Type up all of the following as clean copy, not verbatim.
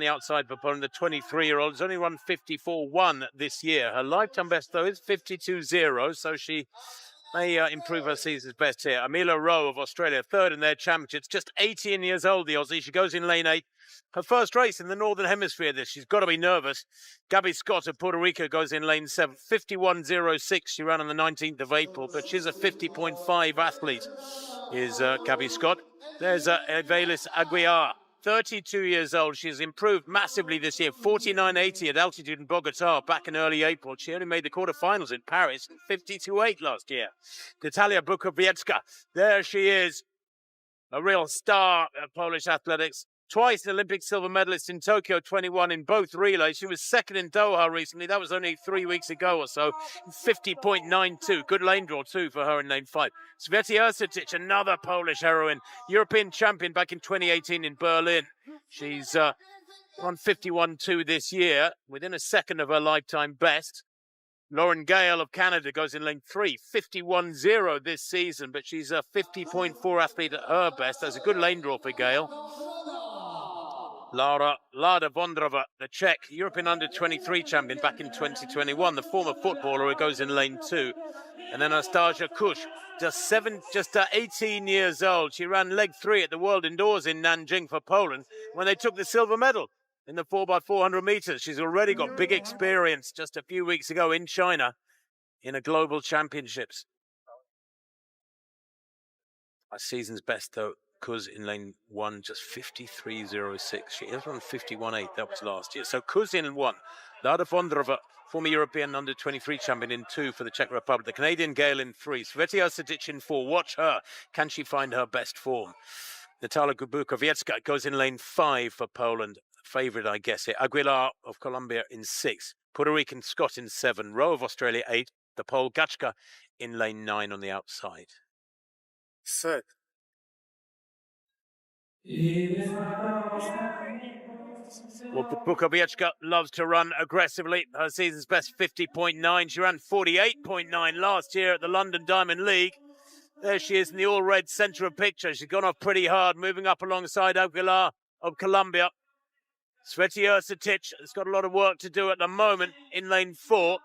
the outside for Poland, the 23-year-old has only run 54.1 this year. Her lifetime best, though, is 52.0, so she may improve her season's best here. Amila Rowe of Australia, third in their championships, just 18 years old, the Aussie. She goes in lane 8. Her first race in the Northern Hemisphere this. She's got to be nervous. Gabby Scott of Puerto Rico goes in lane 7. 51.06. She ran on the 19th of April, but she's a 50.5 athlete, is Gabby Scott. There's Evelis Aguiar, 32 years old. She's improved massively this year. 49.80 at altitude in Bogota back in early April. She only made the quarterfinals in Paris, 52.8 last year. Natalia Bukowiecka, there she is, a real star of Polish athletics. Twice an Olympic silver medalist in Tokyo 21 in both relays. She was second in Doha recently. That was only 3 weeks ago or so. 50.92. Good lane draw too for her in lane 5. Sveti Ercetic, another Polish heroine. European champion back in 2018 in Berlin. She's run 51.2 this year, within a second of her lifetime best. Lauren Gale of Canada goes in lane 3, 51.0 this season, but she's a 50.4 athlete at her best. That's a good lane draw for Gale. Lada Vondrova, the Czech European Under-23 champion back in 2021, the former footballer who goes in lane 2. And then Anastasia Kush, just 18 years old. She ran leg 3 at the World Indoors in Nanjing for Poland when they took the silver medal in the 4x400 meters. She's already got big experience just a few weeks ago in China in a global championships. Our season's best, though, Kuz in lane 1, just 53.06. She has run 51.8. That was last year. So Kuz in 1. Lada Vondrova, former European Under-23 champion in 2 for the Czech Republic. The Canadian Gale in 3. Sveti Ercetic in 4. Watch her. Can she find her best form? Natalia Bukowiecka goes in lane 5 for Poland. Favourite, I guess, here. Aguilar of Colombia in 6. Puerto Rican Scott in 7. Rowe of Australia 8. The Pole Gachka in lane 9 on the outside. Set. Well, Bukowiecka loves to run aggressively. Her season's best 50.9. She ran 48.9 last year at the London Diamond League. There she is in the all-red centre of picture. She's gone off pretty hard, moving up alongside Aguilar of Colombia. Sveti Ercetic has got a lot of work to do at the moment in lane 4.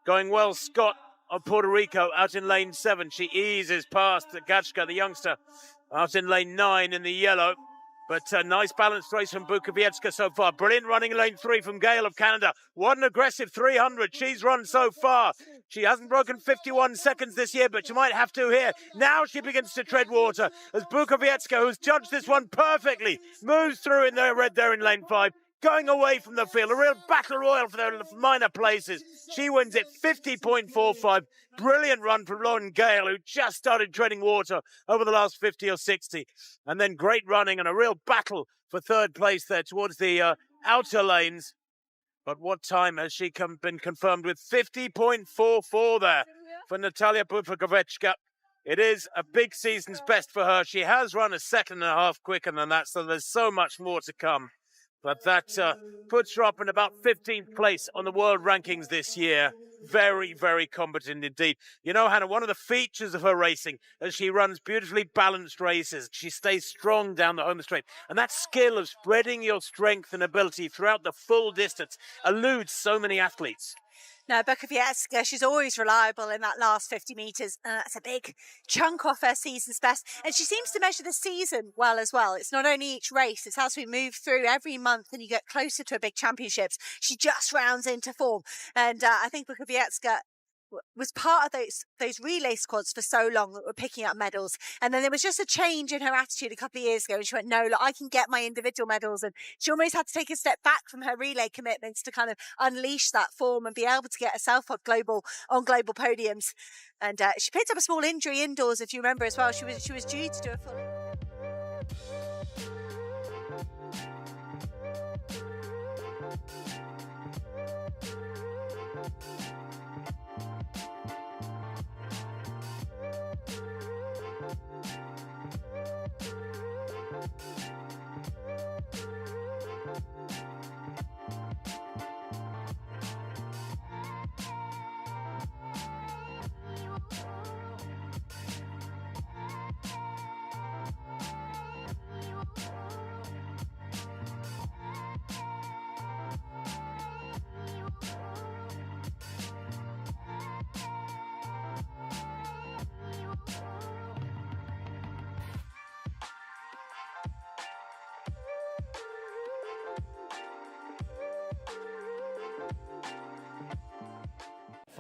Going well, Scott of Puerto Rico out in lane 7. She eases past the Gachka, the youngster, out in lane 9 in the yellow. But a nice balanced race from Bukowiecka so far. Brilliant running in lane 3 from Gale of Canada. What an aggressive 300 she's run so far. She hasn't broken 51 seconds this year, but she might have to here. Now she begins to tread water as Bukowiecka, who's judged this one perfectly, moves through in the red there in lane 5. Going away from the field, a real battle royal for the minor places. She wins it 50.45. Brilliant run from Lauren Gale, who just started treading water over the last 50 or 60. And then great running and a real battle for third place there towards the outer lanes. But what time has she been confirmed with? 50.44 there for Natalia Bukowiecka. It is a big season's best for her. She has run a second and a half quicker than that, so there's so much more to come. But that puts her up in about 15th place on the world rankings this year. Very, very competent indeed. You know, Hannah, one of the features of her racing is she runs beautifully balanced races. She stays strong down the home straight. And that skill of spreading your strength and ability throughout the full distance eludes so many athletes. No, Bukowiecka, she's always reliable in that last 50 metres. That's a big chunk off her season's best. And she seems to measure the season well as well. It's not only each race, it's as we move through every month and you get closer to a big championships. She just rounds into form. And I think Bukowiecka was part of those relay squads for so long that were picking up medals. And then there was just a change in her attitude a couple of years ago. And she went, no, look, I can get my individual medals. And she almost had to take a step back from her relay commitments to kind of unleash that form and be able to get herself on global podiums. And she picked up a small injury indoors, if you remember as well. She was due to do a full...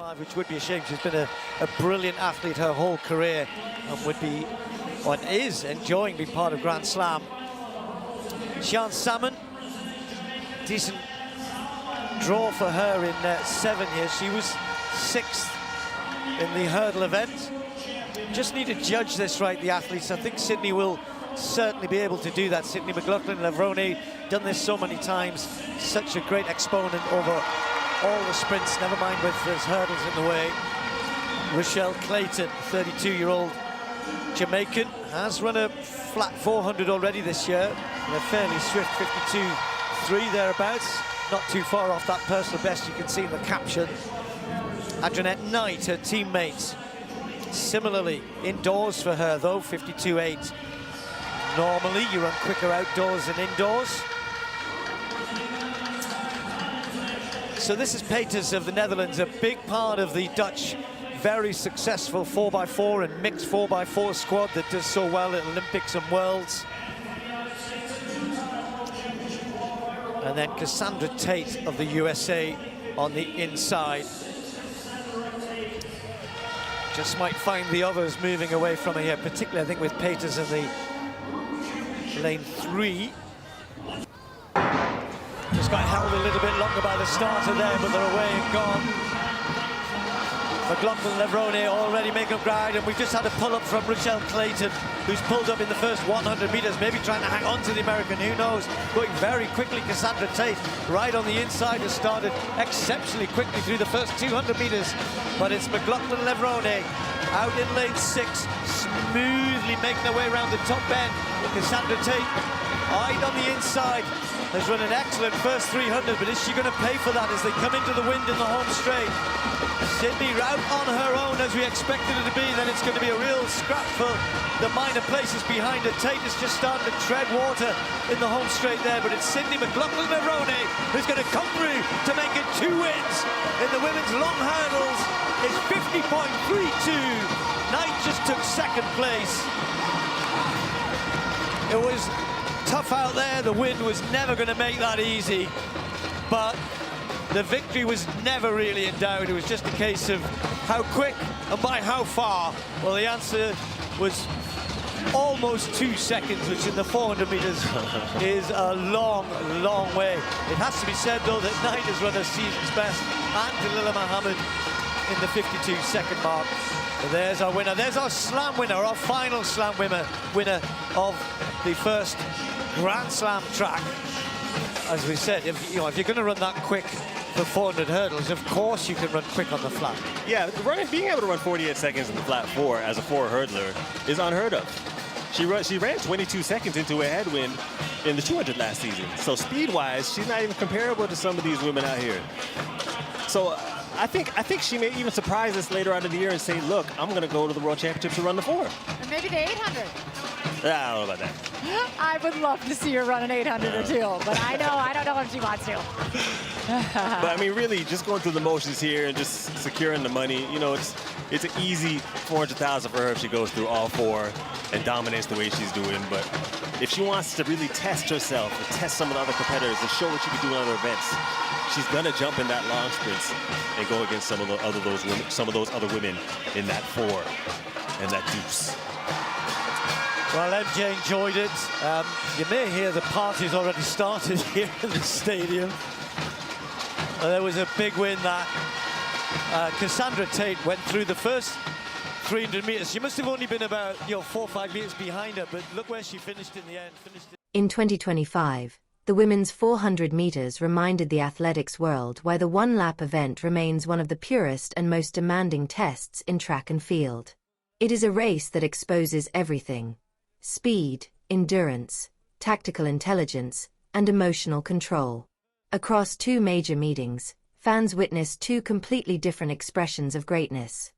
25, which would be a shame. She's been a brilliant athlete her whole career and would be, or is, enjoying being part of Grand Slam. Sian Salmon, decent draw for her in 7 years. She was 6th in the hurdle event. Just need to judge this right, the athletes. I think Sydney will certainly be able to do that. Sydney McLaughlin-Levrone, done this so many times. Such a great exponent over all the sprints, never mind with there's hurdles in the way. Rochelle Clayton, 32-year-old Jamaican, has run a flat 400 already this year, and a fairly swift 52.3 thereabouts. Not too far off that personal best you can see in the caption. Adrianette Knight, her teammate, similarly indoors for her though, 52.8. Normally you run quicker outdoors than indoors. So this is Peters of the Netherlands, a big part of the Dutch very successful 4x4 and mixed 4x4 squad that does so well at Olympics and Worlds. And then Cassandra Tate of the USA on the inside. Just might find the others moving away from her here, particularly I think with Peters in the lane 3. Just got held a little bit longer by the starter there, but they're away and gone. McLaughlin-Levrone already making ground, and we've just had a pull-up from Rochelle Clayton, who's pulled up in the first 100 metres, maybe trying to hang on to the American, who knows. Going very quickly, Cassandra Tate, right on the inside, has started exceptionally quickly through the first 200 metres. But it's McLaughlin-Levrone out in lane 6, smoothly making their way around the top bend. Cassandra Tate, right on the inside, has run an excellent first 300, but is she going to pay for that as they come into the wind in the home straight? Sydney out on her own as we expected it to be, then it's going to be a real scrap for the minor places behind her. Tate is just starting to tread water in the home straight there, but it's Sydney McLaughlin-Levrone who's going to come through to make it 2 wins in the women's long hurdles. It's 50.32. Knight just took 2nd place. It was tough out there, the wind was never going to make that easy, but the victory was never really in doubt. It was just a case of how quick and by how far. Well, the answer was almost 2 seconds, which in the 400 metres is a long, long way. It has to be said, though, that Knight has run her season's best, and Dalila Muhammad in the 52-second mark. So there's our winner. There's our slam winner, our final slam winner of the first Grand Slam track. As we said, if you're going to run that quick for 400 hurdles, of course you can run quick on the flat. Yeah, being able to run 48 seconds in the flat 4 as a 4 hurdler is unheard of. She ran 22 seconds into a headwind in the 200 last season. So speed-wise, she's not even comparable to some of these women out here. So I think she may even surprise us later on in the year and say, look, I'm going to go to the World Championships to run the 4. Or maybe the 800. I don't know about that. I would love to see her run an 800 or 2, but I don't know if she wants to. But I mean, really, just going through the motions here and just securing the money, you know, it's an easy 400,000 for her if she goes through all 4 and dominates the way she's doing. But if she wants to really test herself and test some of the other competitors and show what she can do in other events, she's gonna jump in that long sprints and go against some of those other women in that 4 and that deuce. Well, MJ enjoyed it. You may hear the party's already started here in the stadium. There was a big win that Cassandra Tate went through the first 300 meters. She must have only been about 4 or 5 meters behind her, but look where she finished in the end. In 2025, the women's 400 meters reminded the athletics world why the one-lap event remains one of the purest and most demanding tests in track and field. It is a race that exposes everything: speed, endurance, tactical intelligence, and emotional control. Across 2 major meetings, fans witnessed 2 completely different expressions of greatness.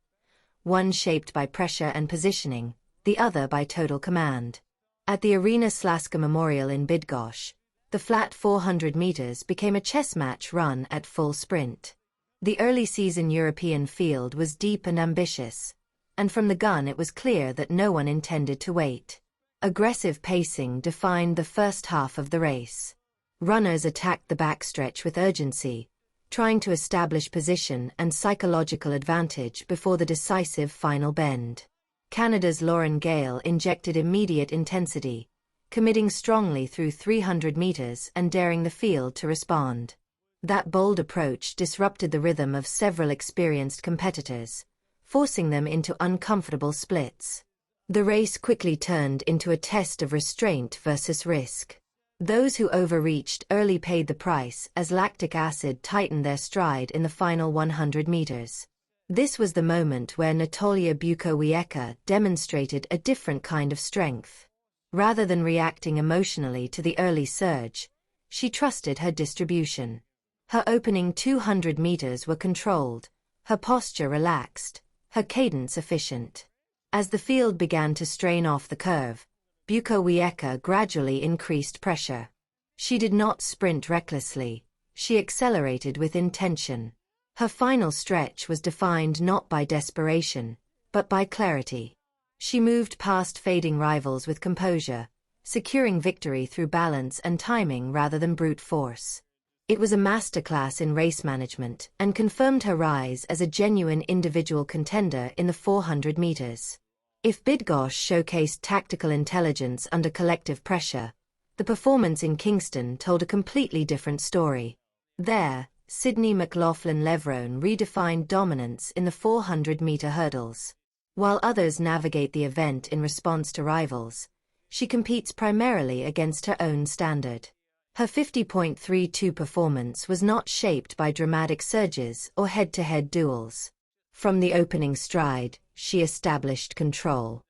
One shaped by pressure and positioning, the other by total command. At the Arena Śląska Memorial in Bydgoszcz, the flat 400 meters became a chess match run at full sprint. The early season European field was deep and ambitious, and from the gun it was clear that no one intended to wait. Aggressive pacing defined the first half of the race. Runners attacked the backstretch with urgency, trying to establish position and psychological advantage before the decisive final bend. Canada's Lauren Gale injected immediate intensity, committing strongly through 300 meters and daring the field to respond. That bold approach disrupted the rhythm of several experienced competitors, forcing them into uncomfortable splits. The race quickly turned into a test of restraint versus risk. Those who overreached early paid the price as lactic acid tightened their stride in the final 100 meters. This was the moment where Natalia Bukowiecka demonstrated a different kind of strength. Rather than reacting emotionally to the early surge, she trusted her distribution. Her opening 200 meters were controlled, her posture relaxed, her cadence efficient. As the field began to strain off the curve, Bukowiecka gradually increased pressure. She did not sprint recklessly, she accelerated with intention. Her final stretch was defined not by desperation, but by clarity. She moved past fading rivals with composure, securing victory through balance and timing rather than brute force. It was a masterclass in race management and confirmed her rise as a genuine individual contender in the 400 meters. If Bydgoszcz showcased tactical intelligence under collective pressure, the performance in Kingston told a completely different story. There, Sydney McLaughlin-Levrone redefined dominance in the 400-meter hurdles. While others navigate the event in response to rivals, she competes primarily against her own standard. Her 50.32 performance was not shaped by dramatic surges or head-to-head duels. From the opening stride, she established control.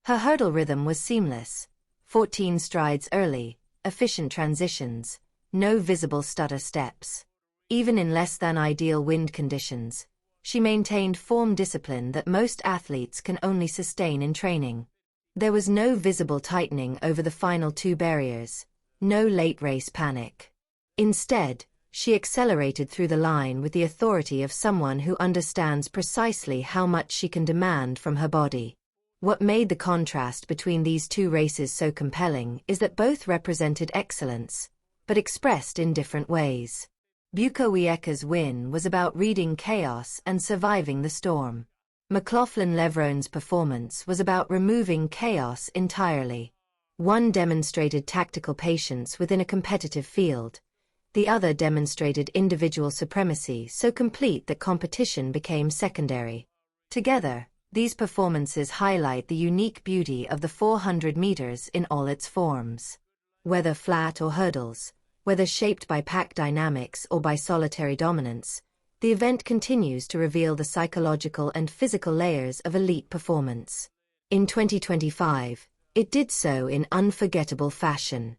Her hurdle rhythm was seamless, 14 strides early, efficient transitions, no visible stutter steps. Even in less than ideal wind conditions, she maintained form discipline that most athletes can only sustain in training. There was no visible tightening over the final two barriers, no late race panic. Instead, she accelerated through the line with the authority of someone who understands precisely how much she can demand from her body. What made the contrast between these two races so compelling is that both represented excellence, but expressed in different ways. Bukowiecka's win was about reading chaos and surviving the storm. McLaughlin-Levrone's performance was about removing chaos entirely. One demonstrated tactical patience within a competitive field. The other demonstrated individual supremacy so complete that competition became secondary. Together, these performances highlight the unique beauty of the 400 meters in all its forms. Whether flat or hurdles, whether shaped by pack dynamics or by solitary dominance, the event continues to reveal the psychological and physical layers of elite performance. In 2025, it did so in unforgettable fashion.